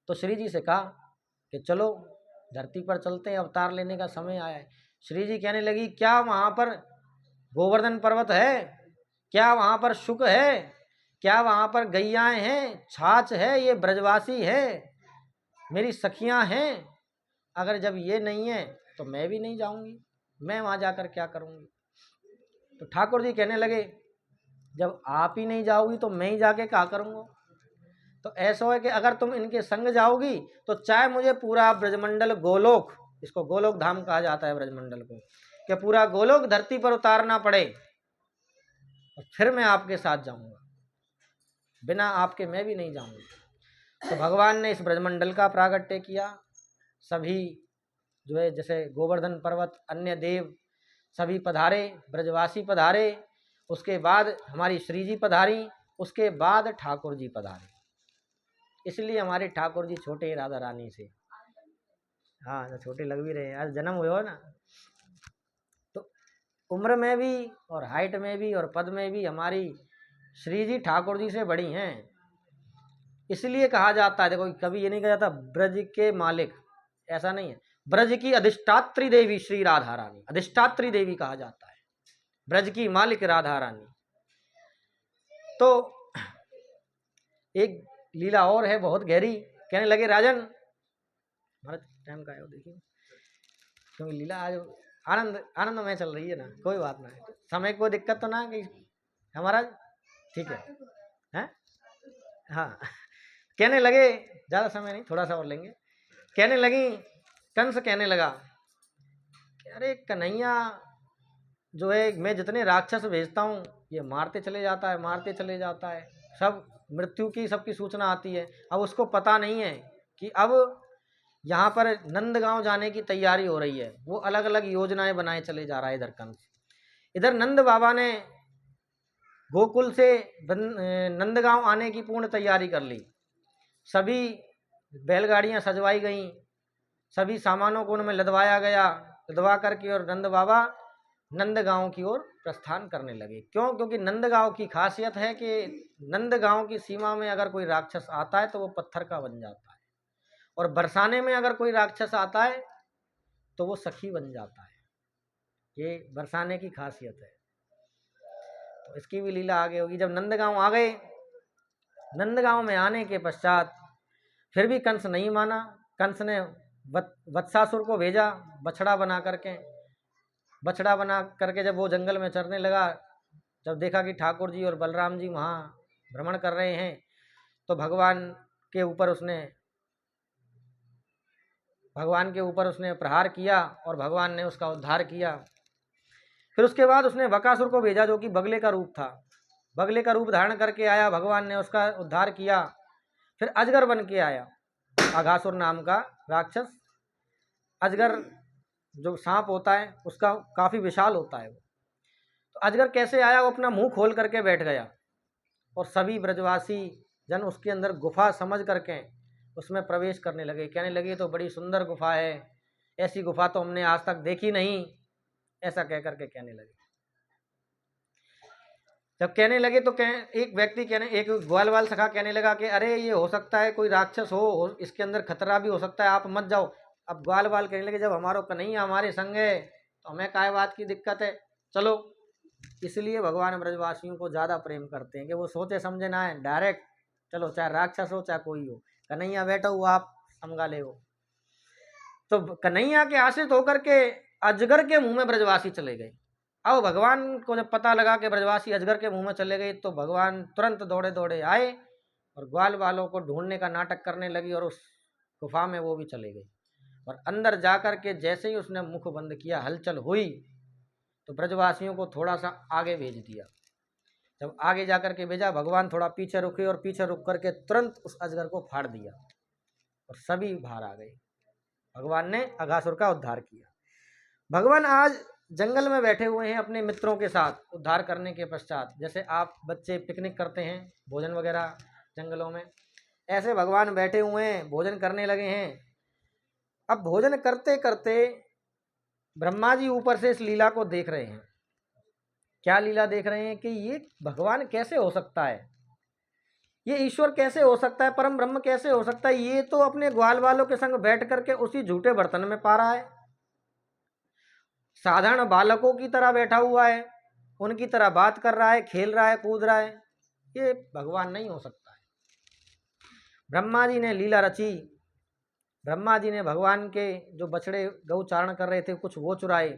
तो श्री जी से कहा कि चलो धरती पर चलते हैं, अवतार लेने का समय आया है। श्री जी कहने लगी क्या वहाँ पर गोवर्धन पर्वत है? क्या वहाँ पर शुक है? क्या वहाँ पर गैयाएँ हैं, छाछ है, ये ब्रजवासी है, मेरी सखियाँ हैं? अगर जब ये नहीं है तो मैं भी नहीं जाऊंगी, मैं वहाँ जाकर क्या करूँगी? तो ठाकुर जी कहने लगे जब आप ही नहीं जाओगी तो मैं ही जाके क्या करूँगा? तो ऐसा है कि अगर तुम इनके संग जाओगी तो चाहे मुझे पूरा ब्रजमंडल गोलोक, इसको गोलोक धाम कहा जाता है ब्रजमंडल को, कि पूरा गोलोक धरती पर उतारना पड़े और फिर मैं आपके साथ जाऊंगा, बिना आपके मैं भी नहीं जाऊंगा। तो भगवान ने इस ब्रजमंडल का प्रागट्य किया। सभी जो है जैसे गोवर्धन पर्वत, अन्य देव सभी पधारे, ब्रजवासी पधारे, उसके बाद हमारी श्री जी पधारी, उसके बाद ठाकुर जी पधारे। इसलिए हमारे ठाकुर जी छोटे हैं राधा रानी से। हाँ, तो छोटे लग भी रहे हैं, आज जन्म हुआ ना। तो उम्र में भी और हाइट में भी और पद में भी हमारी श्री जी ठाकुर जी से बड़ी हैं। इसलिए कहा जाता है, देखो कभी ये नहीं कहा जाता ब्रज के मालिक, ऐसा नहीं है। ब्रज की अधिष्ठात्री देवी श्री राधा रानी, अधिष्ठात्री देवी कहा जाता है, ब्रज की मालिक राधा रानी। तो एक लीला और है बहुत गहरी। कहने लगे राजन, हमारा टाइम का है वो देखिए, क्योंकि लीला आज आनंद में चल रही है ना, कोई बात ना है, समय को दिक्कत तो ना कि हमारा ठीक है? हाँ। कहने लगे, ज़्यादा समय नहीं, थोड़ा सा और लेंगे। कहने लगी, कंस कहने लगा अरे कन्हैया जो है, मैं जितने राक्षस भेजता हूँ ये मारते चले जाता है, मारते चले जाता है, सब मृत्यु की सबकी सूचना आती है। अब उसको पता नहीं है कि अब यहाँ पर नंदगांव जाने की तैयारी हो रही है, वो अलग अलग योजनाएं बनाए चले जा रहा है इधर कंस। इधर नंद बाबा ने गोकुल से नंदगांव आने की पूर्ण तैयारी कर ली, सभी बैलगाड़ियाँ सजवाई गईं, सभी सामानों को उनमें लदवाया गया, लदवा करके और नंद बाबा नंदगांव की ओर प्रस्थान करने लगे। क्यों? क्योंकि नंदगांव की खासियत है कि नंदगांव की सीमा में अगर कोई राक्षस आता है तो वो पत्थर का बन जाता है, और बरसाने में अगर कोई राक्षस आता है तो वो सखी बन जाता है। ये बरसाने की खासियत है। तो इसकी भी लीला आगे होगी। जब नंदगांव आ गए, नंदगांव में आने के पश्चात फिर भी कंस नहीं माना। कंस ने वत्सासुर को भेजा बछड़ा बना करके। बछड़ा बना करके जब वो जंगल में चरने लगा, जब देखा कि ठाकुर जी और बलराम जी वहाँ भ्रमण कर रहे हैं, तो भगवान के ऊपर उसने प्रहार किया और भगवान ने उसका उद्धार किया। फिर उसके बाद उसने बकासुर को भेजा, जो कि बगले का रूप था। बगले का रूप धारण करके आया, भगवान ने उसका उद्धार किया। फिर अजगर बन के आया, अघासुर नाम का राक्षस। अजगर जो सांप होता है उसका काफ़ी विशाल होता है वो। तो अजगर कैसे आया? वो अपना मुंह खोल करके बैठ गया और सभी ब्रजवासी जन उसके अंदर गुफा समझ करके उसमें प्रवेश करने लगे। कहने लगे तो बड़ी सुंदर गुफा है, ऐसी गुफा तो हमने आज तक देखी नहीं, ऐसा कह करके कहने लगे। जब कहने लगे तो एक व्यक्ति एक ग्वालवाल सखा कहने लगा कि अरे ये हो सकता है कोई राक्षस हो, इसके अंदर खतरा भी हो सकता है, आप मत जाओ। अब ग्वालवाल कहने लगे जब हमारो कन्हैया हमारे संग है तो हमें काय बात की दिक्कत है, चलो। इसलिए भगवान ब्रजवासियों को ज़्यादा प्रेम करते हैं कि वो सोचे समझे ना है, डायरेक्ट चलो, चाहे राक्षस हो चाहे कोई हो, कन्हैया बैठा हुआ आप समझा ले हो। तो कन्हैया के आश्रित होकर के अजगर के मुंह में ब्रजवासी चले गए। अब भगवान को जब पता लगा कि ब्रजवासी अजगर के मुंह में चले गए तो भगवान तुरंत दौड़े दौड़े आए और ग्वाल वालों को ढूंढने का नाटक करने लगी और उस गुफा में वो भी चले गए। और अंदर जाकर के जैसे ही उसने मुख बंद किया, हलचल हुई तो ब्रजवासियों को थोड़ा सा आगे भेज दिया। जब आगे जाकर के भेजा, भगवान थोड़ा पीछे रुके और पीछे रुक करके तुरंत उस अजगर को फाड़ दिया और सभी बाहर आ गए। भगवान ने अघासुर का उद्धार किया। भगवान आज जंगल में बैठे हुए हैं अपने मित्रों के साथ उद्धार करने के पश्चात। जैसे आप बच्चे पिकनिक करते हैं भोजन वगैरह जंगलों में, ऐसे भगवान बैठे हुए हैं, भोजन करने लगे हैं। अब भोजन करते करते ब्रह्मा जी ऊपर से इस लीला को देख रहे हैं। क्या लीला देख रहे हैं कि ये भगवान कैसे हो सकता है, ये ईश्वर कैसे हो सकता है, परम ब्रह्म कैसे हो सकता है, ये तो अपने ग्वाल वालों के संग बैठ करके उसी झूठे बर्तन में पा रहा है, साधारण बालकों की तरह बैठा हुआ है, उनकी तरह बात कर रहा है, खेल रहा है, कूद रहा है। ये भगवान नहीं हो सकता है। ब्रह्मा जी ने लीला रची। ब्रह्मा जी ने भगवान के जो बछड़े गौ चारण कर रहे थे कुछ वो चुराए।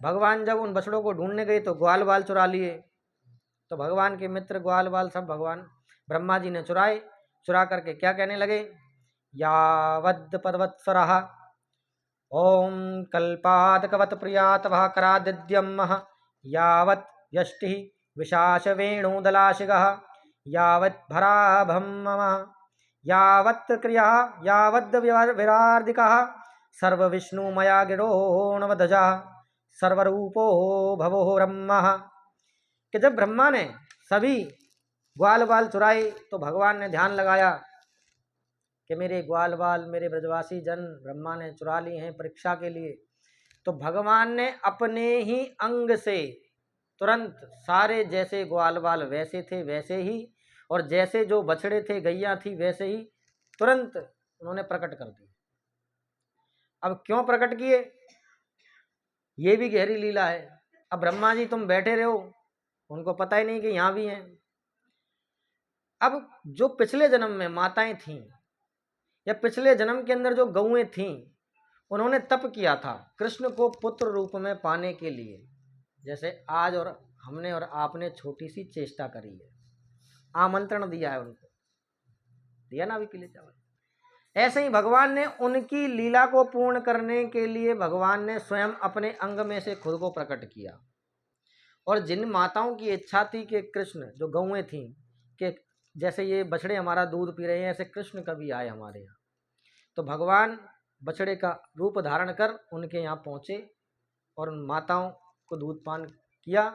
भगवान जब उन बछड़ों को ढूंढने गए तो ग्वाल बाल चुरा लिए। तो भगवान के मित्र ग्वाल बाल सब भगवान ब्रह्मा जी ने चुराए। चुरा करके क्या कहने लगे, यावद् पदवत्सरः ओम कल्पादकवत प्रियातभः करादिद्यम्मः यावत् यष्टिः विशाच वेणुदलाशिगः यावत् भराभम्मः यावत् क्रिया यावद् विरार्दिकः सर्वविष्णुमया गिरोणवदजः सर्वरूपो भवो ब्रह्मः। कि जब ब्रह्मा ने सभी ग्वाल बाल चुराए तो भगवान ने ध्यान लगाया कि मेरे ग्वाल बाल मेरे ब्रजवासी जन ब्रह्मा ने चुरा लिए हैं परीक्षा के लिए। तो भगवान ने अपने ही अंग से तुरंत सारे जैसे ग्वाल बाल वैसे थे वैसे ही, और जैसे जो बछड़े थे गैया थी वैसे ही तुरंत उन्होंने प्रकट कर दिए। अब क्यों प्रकट किए, ये भी गहरी लीला है। अब ब्रह्मा जी तुम बैठे रहो, उनको पता ही नहीं कि यहाँ भी हैं। अब जो पिछले जन्म में माताएं थीं या पिछले जन्म के अंदर जो गौएं थीं, उन्होंने तप किया था कृष्ण को पुत्र रूप में पाने के लिए। जैसे आज और हमने और आपने छोटी सी चेष्टा करी है, आमंत्रण दिया है, उनको दिया ना अभी पीले चावल। ऐसे ही भगवान ने उनकी लीला को पूर्ण करने के लिए भगवान ने स्वयं अपने अंग में से खुद को प्रकट किया। और जिन माताओं की इच्छा थी कि कृष्ण, जो गौएं थीं, कि जैसे ये बछड़े हमारा दूध पी रहे हैं ऐसे कृष्ण कभी आए हमारे यहाँ, तो भगवान बछड़े का रूप धारण कर उनके यहाँ पहुँचे और उन माताओं को दूध पान किया,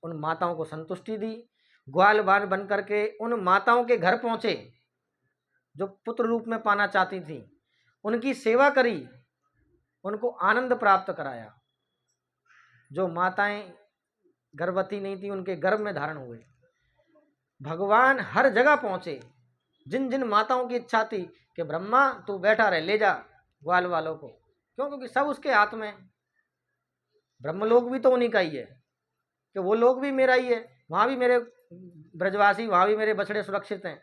उन माताओं को संतुष्टि दी। ग्वाल बाल बन करके उन माताओं के घर पहुँचे जो पुत्र रूप में पाना चाहती थी, उनकी सेवा करी, उनको आनंद प्राप्त कराया। जो माताएं गर्भवती नहीं थी उनके गर्भ में धारण हुए। भगवान हर जगह पहुँचे, जिन जिन माताओं की इच्छा थी कि ब्रह्मा तू बैठा रहे, ले जा ग्वाल वालों को, क्यों, क्योंकि सब उसके हाथ में। ब्रह्मलोक भी तो उन्हीं का ही है कि वो लोग भी मेरा ही है, वहाँ भी मेरे ब्रजवासी, वहाँ भी मेरे बछड़े सुरक्षित हैं।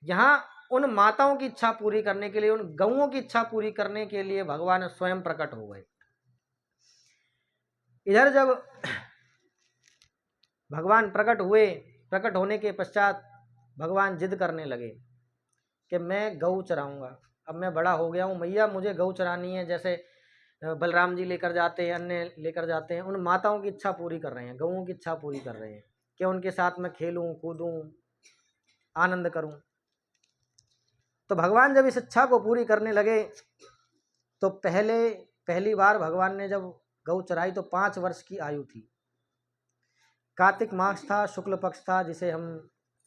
यहाँ उन माताओं की इच्छा पूरी करने के लिए, उन गौओं की इच्छा पूरी करने के लिए भगवान स्वयं प्रकट हो गए। इधर जब भगवान प्रकट हुए, प्रकट होने के पश्चात भगवान जिद करने लगे कि मैं गौ चराऊंगा, अब मैं बड़ा हो गया हूँ मैया, मुझे गौ चरानी है। जैसे बलराम जी लेकर जाते हैं, अन्य लेकर जाते हैं, उन माताओं की इच्छा पूरी कर रहे हैं, गौओं की इच्छा पूरी कर रहे हैं कि उनके साथ में खेलूं कूदूं आनंद करूं। तो भगवान जब इस इच्छा को पूरी करने लगे तो पहली बार भगवान ने जब गौ चराई तो 5 वर्ष की आयु थी। कार्तिक मास था, शुक्ल पक्ष था, जिसे हम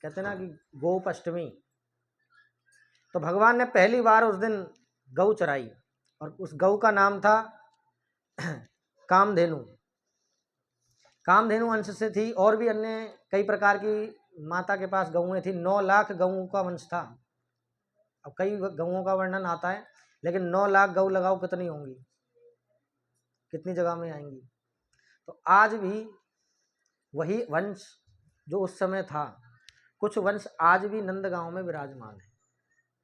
कहते हैं ना कि गोप अष्टमी। तो भगवान ने पहली बार उस दिन गौ चराई और उस गौ का नाम था कामधेनु, कामधेनु अंश से थी। और भी अन्य कई प्रकार की माता के पास गऊएं थी। 9 लाख गऊओं का वंश था। अब कई गऊओं का वर्णन आता है, लेकिन 9 लाख गऊ लगाओ कितनी होंगी, कितनी जगह में आएंगी। तो आज भी वही वंश जो उस समय था, कुछ वंश आज भी नंदगांव में विराजमान है,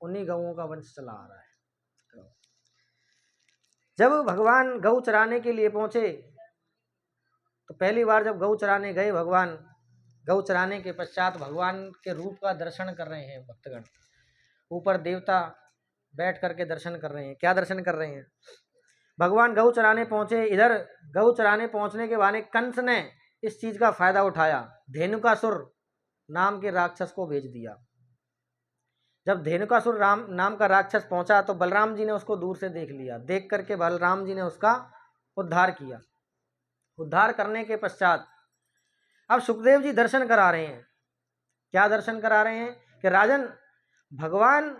उन्हीं गऊओं का वंश चला आ रहा है। जब भगवान गऊ चराने के लिए पहुंचे, तो पहली बार जब गऊ चराने गए भगवान, गऊ चराने के पश्चात भगवान के रूप का दर्शन कर रहे हैं भक्तगण। ऊपर देवता बैठ करके दर्शन कर रहे हैं। क्या दर्शन कर रहे हैं? भगवान गऊ चराने पहुंचे। इधर गऊ चराने पहुंचने के बहाने कंस ने इस चीज का फायदा उठाया, धेनुकासुर नाम के राक्षस को भेज दिया। जब धेनुकासुर नाम का राक्षस पहुंचा तो बलराम जी ने उसको दूर से देख लिया। देख करके बलराम जी ने उसका उद्धार किया। उद्धार करने के पश्चात अब सुखदेव जी दर्शन करा रहे हैं। क्या दर्शन करा रहे हैं? कि राजन, भगवान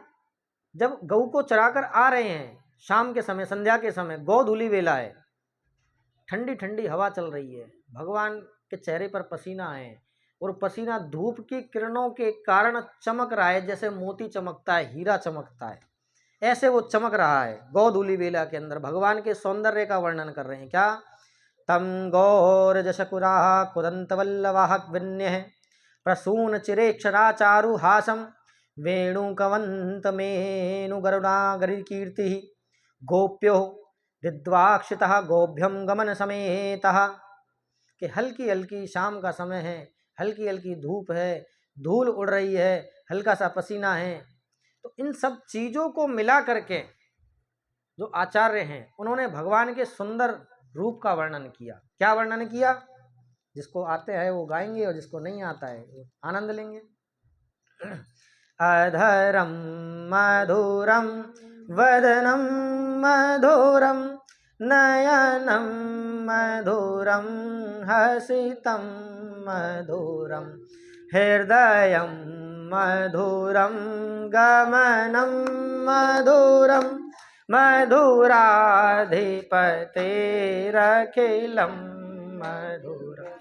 जब गऊ को चराकर आ रहे हैं, शाम के समय, संध्या के समय, गोधूली वेला है, ठंडी ठंडी हवा चल रही है, भगवान के चेहरे पर पसीना है, और पसीना धूप की किरणों के कारण चमक रहा है, जैसे मोती चमकता है, हीरा चमकता है, ऐसे वो चमक रहा है। गोधूली वेला के अंदर भगवान के सौंदर्य का वर्णन कर रहे हैं। क्या? तम गौर जशकुराह कुदंत वल्लवाह विन्यः प्रसून चिरेक्षरा चारु हासम वेणुकवंत मेनु गरुणागरी कीर्ति गोप्यो विद्वाक्षितः गोभ्यम गमन समेतः। कि हल्की हल्की शाम का समय है, हल्की हल्की धूप है, धूल उड़ रही है, हल्का सा पसीना है। तो इन सब चीजों को मिला करके जो आचार्य हैं, उन्होंने भगवान के सुंदर रूप का वर्णन किया। क्या वर्णन किया? जिसको आते हैं वो गाएंगे, और जिसको नहीं आता है वो आनंद लेंगे। अधरम मधुरम वदनम मधुरम नयनम मधुरम हसितम मधुरम हृदयम मधुरम गमनम मधुरम मधुराधिपतेरखिलं मधुरं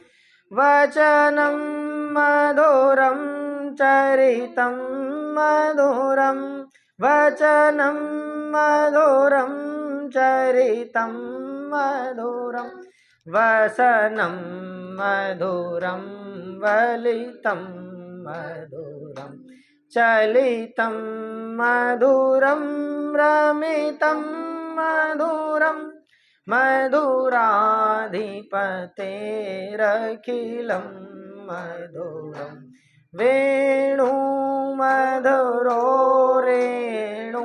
वचनं मधुरं चरितं मधुरं वचनं मधुरं चरितं मधुरं वसनं मधुरं वलितं मधुरं चलितं मधुरं रमितं मधुरं मधुराधिपतेरखिलं मधुरं वेणु मधुरो रेणु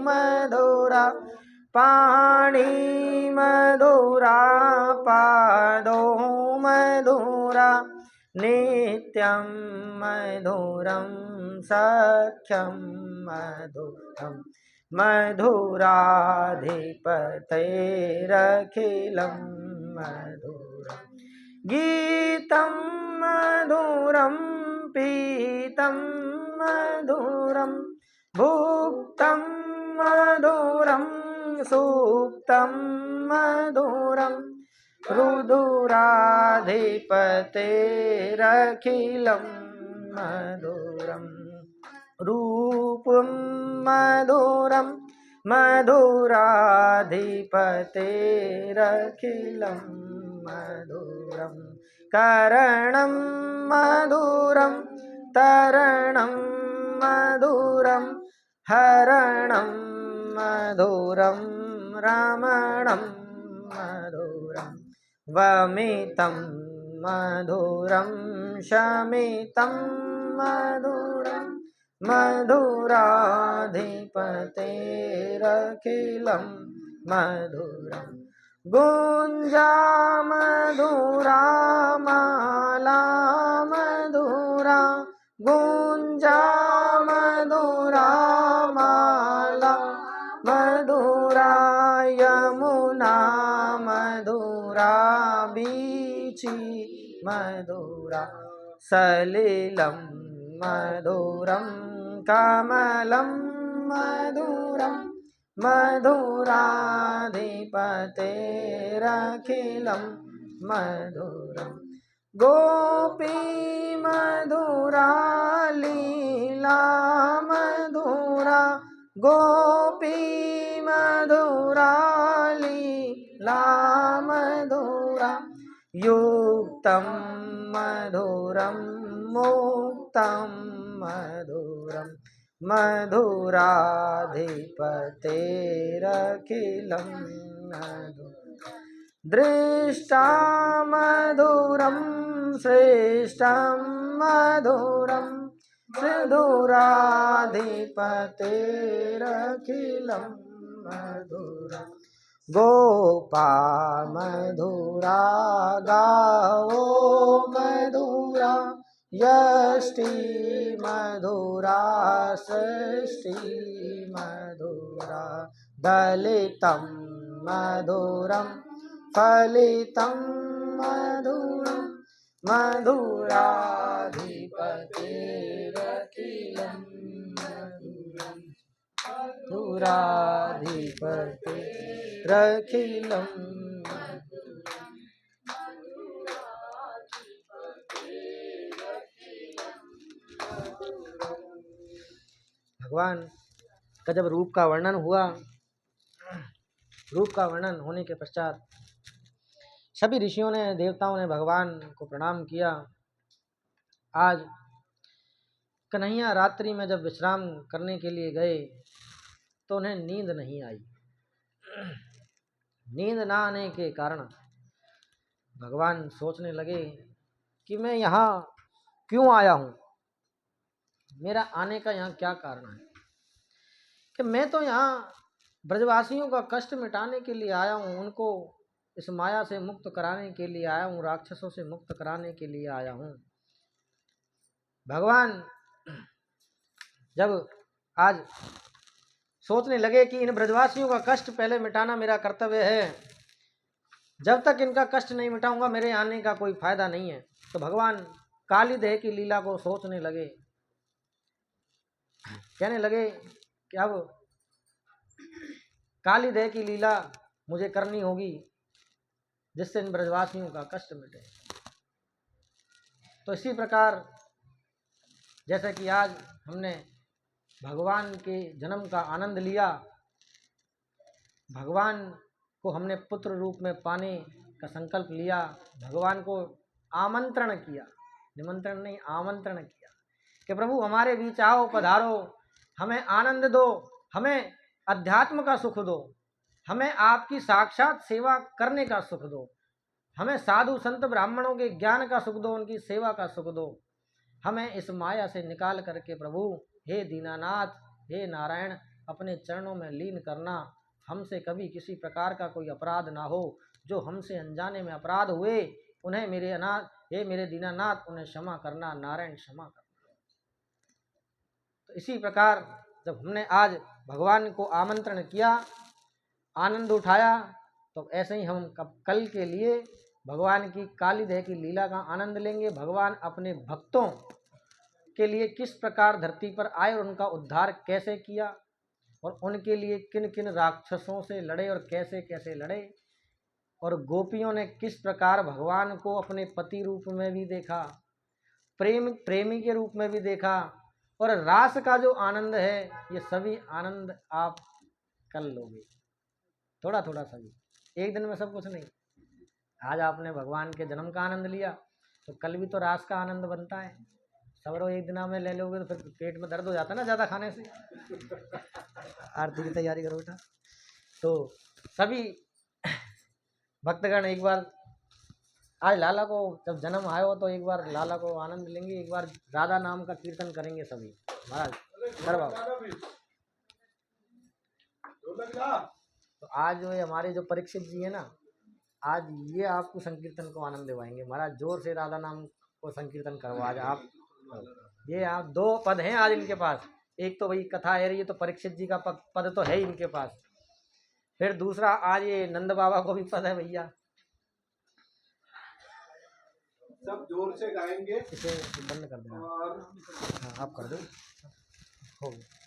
मधुरा पाणि मधुरा पादो मधुरा नित्यं मधुरं सख्यं मधुरं मधुराधिपतेरखिलं मधुरं गीतं मधुरं पीतं मधुरं भुक्तं मधुरं सुप्तं मधुरं रुदुराधिपतेरखिलं मधुरं रूपं मधुरं मधुराधिपतेरखिलं मधुरं करणं मधुरं तरणं मधुरं हरणं मधुरं रमणं मधुरं वमितं मधुरं शमितं मधुरं मधुराधिपतेरखिलं मधुरं गुञ्जा मधुरा माला मधुरा गुञ्जा मधुरा माला मधुरा यमुना मधुरा बीची मधुरा सलिलं मधुरं कमलं मधुरं मधुराधिपतेरखिलं मधुरं गोपी मधुरा लीला मधुरा गोपी मधुरा लीला मधुरा युक्तं मधुरं मुक्तं मधुरं मधुराधिपतेरखिलं मधुरं दृष्टा मधुरं श्रेष्ठं मधुरं मधुराधिपतेरखिलं मधुरं गोपा मधुरा गावो मधुरा यष्टि मधुरा षष्टि मधुरा दलितं मधुरं फलितं मधुरं मधुराधिपतेरखिलं मधुरं मधुराधिपतेरखिलं भगवान का जब रूप का वर्णन हुआ, रूप का वर्णन होने के पश्चात सभी ऋषियों ने देवताओं ने भगवान को प्रणाम किया। आज कन्हैया रात्रि में जब विश्राम करने के लिए गए तो उन्हें नींद नहीं आई। नींद ना आने के कारण भगवान सोचने लगे कि मैं यहाँ क्यों आया हूँ, मेरा आने का यहाँ क्या कारण है, कि मैं तो यहाँ ब्रजवासियों का कष्ट मिटाने के लिए आया हूँ, उनको इस माया से मुक्त कराने के लिए आया हूँ, राक्षसों से मुक्त कराने के लिए आया हूँ। भगवान जब आज सोचने लगे कि इन ब्रजवासियों का कष्ट पहले मिटाना मेरा कर्तव्य है, जब तक इनका कष्ट नहीं मिटाऊंगा मेरे आने का कोई फायदा नहीं है, तो भगवान काली देह की लीला को सोचने लगे। कहने लगे कि अब काली देह की लीला मुझे करनी होगी जिससे इन ब्रजवासियों का कष्ट मिटे। तो इसी प्रकार जैसे कि आज हमने भगवान के जन्म का आनंद लिया, भगवान को हमने पुत्र रूप में पाने का संकल्प लिया, भगवान को आमंत्रण किया, निमंत्रण नहीं आमंत्रण किया कि प्रभु हमारे बीच आओ, पधारो, हमें आनंद दो, हमें अध्यात्म का सुख दो, हमें आपकी साक्षात सेवा करने का सुख दो, हमें साधु संत ब्राह्मणों के ज्ञान का सुख दो, उनकी सेवा का सुख दो, हमें इस माया से निकाल करके प्रभु हे दीनानाथ, हे नारायण अपने चरणों में लीन करना, हमसे कभी किसी प्रकार का कोई अपराध ना हो, जो हमसे अनजाने में अपराध हुए उन्हें मेरे अनाथ, हे मेरे दीनानाथ उन्हें क्षमा करना, नारायण क्षमा करना। तो इसी प्रकार जब हमने आज भगवान को आमंत्रण किया, आनंद उठाया, तो ऐसे ही हम कल के लिए भगवान की काली देह की लीला का आनंद लेंगे। भगवान अपने भक्तों के लिए किस प्रकार धरती पर आए और उनका उद्धार कैसे किया, और उनके लिए किन किन राक्षसों से लड़े और कैसे कैसे लड़े, और गोपियों ने किस प्रकार भगवान को अपने पति रूप में भी देखा, प्रेमी के रूप में भी देखा, और रास का जो आनंद है ये सभी आनंद आप कल लोगे, थोड़ा थोड़ा सभी, एक दिन में सब कुछ नहीं। आज आपने भगवान के जन्म का आनंद लिया तो कल भी तो रास का आनंद बनता है। सब लोग एक दिन में ले लोगे तो फिर पेट में दर्द हो जाता है ना ज़्यादा खाने से। आरती की तैयारी करो बेटा। तो सभी भक्तगण एक बार आज लाला को जब जन्म आया हो तो एक बार लाला को आनंद लेंगे, एक बार राधा नाम का कीर्तन करेंगे सभी। महाराज तो आज जो है हमारे जो परीक्षित जी है ना, आज ये आपको संकीर्तन को आनंद दिवाएंगे। महाराज जोर से राधा नाम को संकीर्तन करो आज आप। ये आप दो पद हैं आज इनके पास, एक तो वही कथा है रही है तो परीक्षित जी का पद तो है इनके पास, फिर दूसरा आज ये नंद बाबा को भी पद है भैया। सब जोर से गाएंगे, इसे बंद कर देना। हाँ आप कर दो, हो गया।